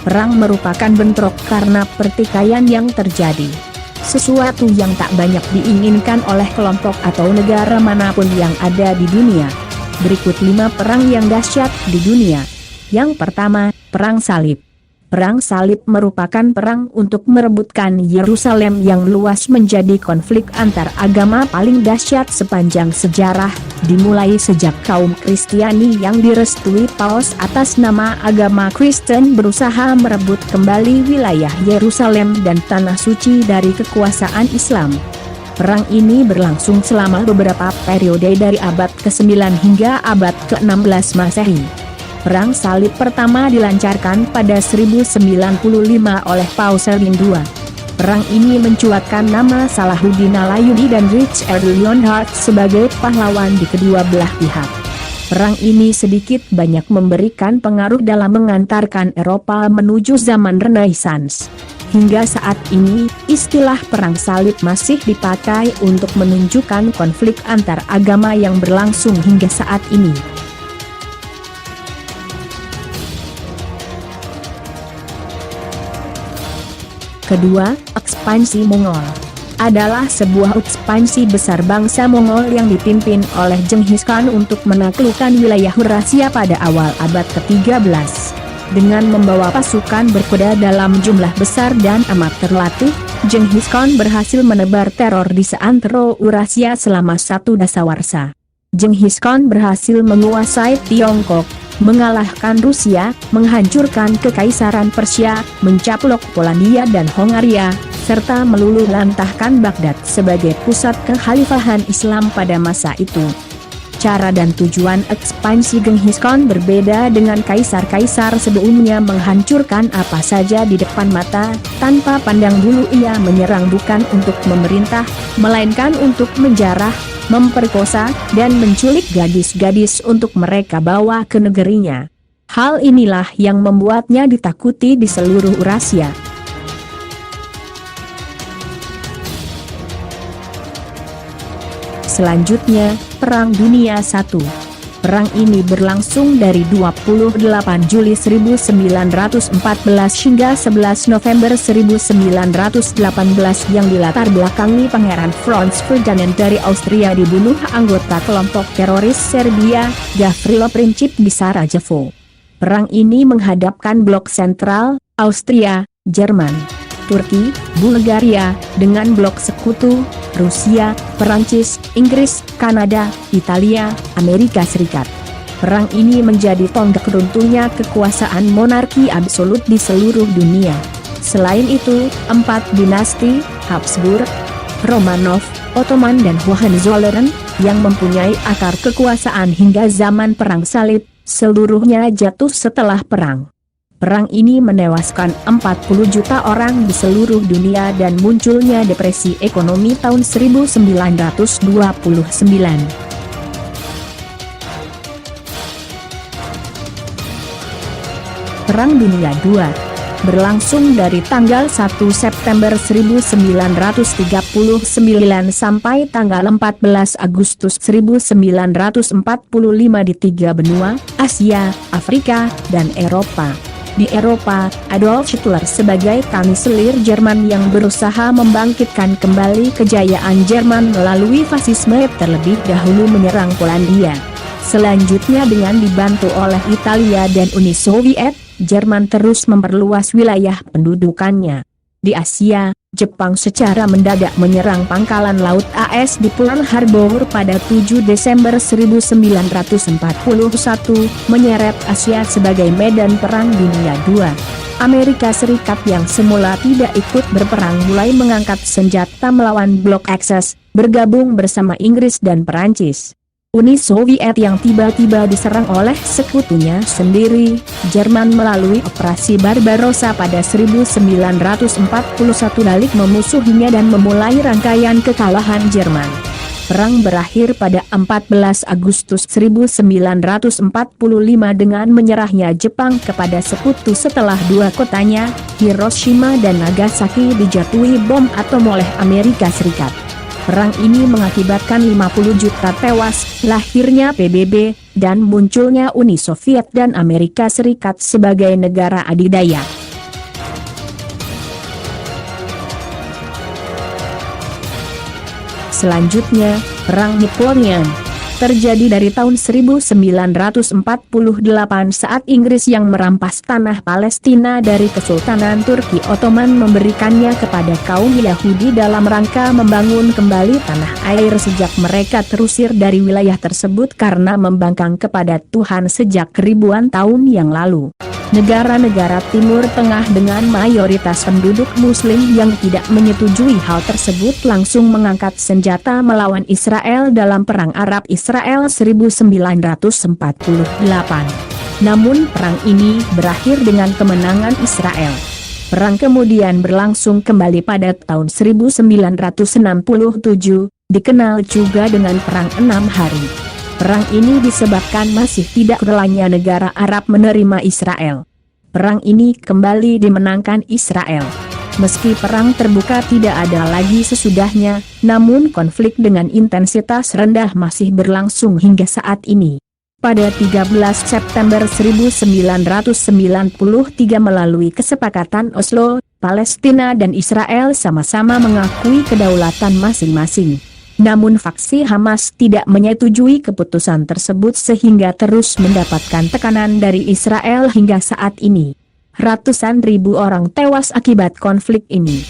Perang merupakan bentrok karena pertikaian yang terjadi. Sesuatu yang tak banyak diinginkan oleh kelompok atau negara manapun yang ada di dunia. Berikut 5 perang yang dahsyat di dunia. Yang pertama, Perang Salib. Perang Salib merupakan perang untuk merebutkan Yerusalem yang luas menjadi konflik antar agama paling dahsyat sepanjang sejarah, dimulai sejak kaum Kristiani yang direstui Paus atas nama agama Kristen berusaha merebut kembali wilayah Yerusalem dan Tanah Suci dari kekuasaan Islam. Perang ini berlangsung selama beberapa periode dari abad ke-9 hingga abad ke-16 Masehi. Perang Salib pertama dilancarkan pada 1095 oleh Paus Urban II. Perang ini mencuatkan nama Salahuddin Alayubi dan Richard Lionheart sebagai pahlawan di kedua belah pihak. Perang ini sedikit banyak memberikan pengaruh dalam mengantarkan Eropa menuju zaman Renaissance. Hingga saat ini, istilah Perang Salib masih dipakai untuk menunjukkan konflik antar agama yang berlangsung hingga saat ini. Kedua, ekspansi Mongol. Adalah sebuah ekspansi besar bangsa Mongol yang dipimpin oleh Genghis Khan untuk menaklukkan wilayah Eurasia pada awal abad ke-13. Dengan membawa pasukan berkuda dalam jumlah besar dan amat terlatih, Genghis Khan berhasil menebar teror di seantero Eurasia selama 1 dasawarsa. Genghis Khan berhasil menguasai Tiongkok, mengalahkan Rusia, menghancurkan Kekaisaran Persia, mencaplok Polandia dan Hongaria, serta meluluh lantahkan Baghdad sebagai pusat kekhalifahan Islam pada masa itu. Cara dan tujuan ekspansi Genghis Khan berbeda dengan kaisar-kaisar sebelumnya, menghancurkan apa saja di depan mata, tanpa pandang bulu. Ia menyerang bukan untuk memerintah, melainkan untuk menjarah, memperkosa, dan menculik gadis-gadis untuk mereka bawa ke negerinya. Hal inilah yang membuatnya ditakuti di seluruh Eurasia. Selanjutnya, Perang Dunia I. Perang ini berlangsung dari 28 Juli 1914 hingga 11 November 1918 yang dilatar belakangi Pangeran Franz Ferdinand dari Austria dibunuh anggota kelompok teroris Serbia, Gavrilo Princip di Sarajevo. Perang ini menghadapkan blok sentral, Austria, Jerman, Turki, Bulgaria, dengan blok sekutu, Rusia, Perancis, Inggris, Kanada, Italia, Amerika Serikat. Perang ini menjadi tonggak runtuhnya kekuasaan monarki absolut di seluruh dunia. Selain itu, 4 dinasti, Habsburg, Romanov, Ottoman dan Hohenzollern, yang mempunyai akar kekuasaan hingga zaman Perang Salib, seluruhnya jatuh setelah perang. Perang ini menewaskan 40 juta orang di seluruh dunia dan munculnya depresi ekonomi tahun 1929. Perang Dunia II berlangsung dari tanggal 1 September 1939 sampai tanggal 14 Agustus 1945 di 3 benua, Asia, Afrika, dan Eropa. Di Eropa, Adolf Hitler sebagai kanselir Jerman yang berusaha membangkitkan kembali kejayaan Jerman melalui fasisme terlebih dahulu menyerang Polandia. Selanjutnya dengan dibantu oleh Italia dan Uni Soviet, Jerman terus memperluas wilayah pendudukannya. Di Asia, Jepang secara mendadak menyerang pangkalan laut AS di Pearl Harbor pada 7 Desember 1941, menyeret Asia sebagai medan Perang Dunia II. Amerika Serikat yang semula tidak ikut berperang mulai mengangkat senjata melawan blok Axis, bergabung bersama Inggris dan Perancis. Uni Soviet yang tiba-tiba diserang oleh sekutunya sendiri, Jerman melalui Operasi Barbarossa pada 1941 balik memusuhinya dan memulai rangkaian kekalahan Jerman. Perang berakhir pada 14 Agustus 1945 dengan menyerahnya Jepang kepada sekutu setelah 2 kotanya, Hiroshima dan Nagasaki, dijatuhi bom atom oleh Amerika Serikat. Perang ini mengakibatkan 50 juta tewas, lahirnya PBB, dan munculnya Uni Soviet dan Amerika Serikat sebagai negara adidaya. selanjutnya, Perang Napoleon. Terjadi dari tahun 1948 saat Inggris yang merampas tanah Palestina dari Kesultanan Turki Ottoman memberikannya kepada kaum Yahudi dalam rangka membangun kembali tanah air sejak mereka terusir dari wilayah tersebut karena membangkang kepada Tuhan sejak ribuan tahun yang lalu. Negara-negara Timur Tengah dengan mayoritas penduduk Muslim yang tidak menyetujui hal tersebut langsung mengangkat senjata melawan Israel dalam Perang Arab-Israel 1948. Namun perang ini berakhir dengan kemenangan Israel. Perang kemudian berlangsung kembali pada tahun 1967, dikenal juga dengan Perang 6 Hari. Perang ini disebabkan masih tidak relanya negara Arab menerima Israel. Perang ini kembali dimenangkan Israel. Meski perang terbuka tidak ada lagi sesudahnya, namun konflik dengan intensitas rendah masih berlangsung hingga saat ini. Pada 13 September 1993 melalui kesepakatan Oslo, Palestina dan Israel sama-sama mengakui kedaulatan masing-masing. Namun faksi Hamas tidak menyetujui keputusan tersebut sehingga terus mendapatkan tekanan dari Israel hingga saat ini. Ratusan ribu orang tewas akibat konflik ini.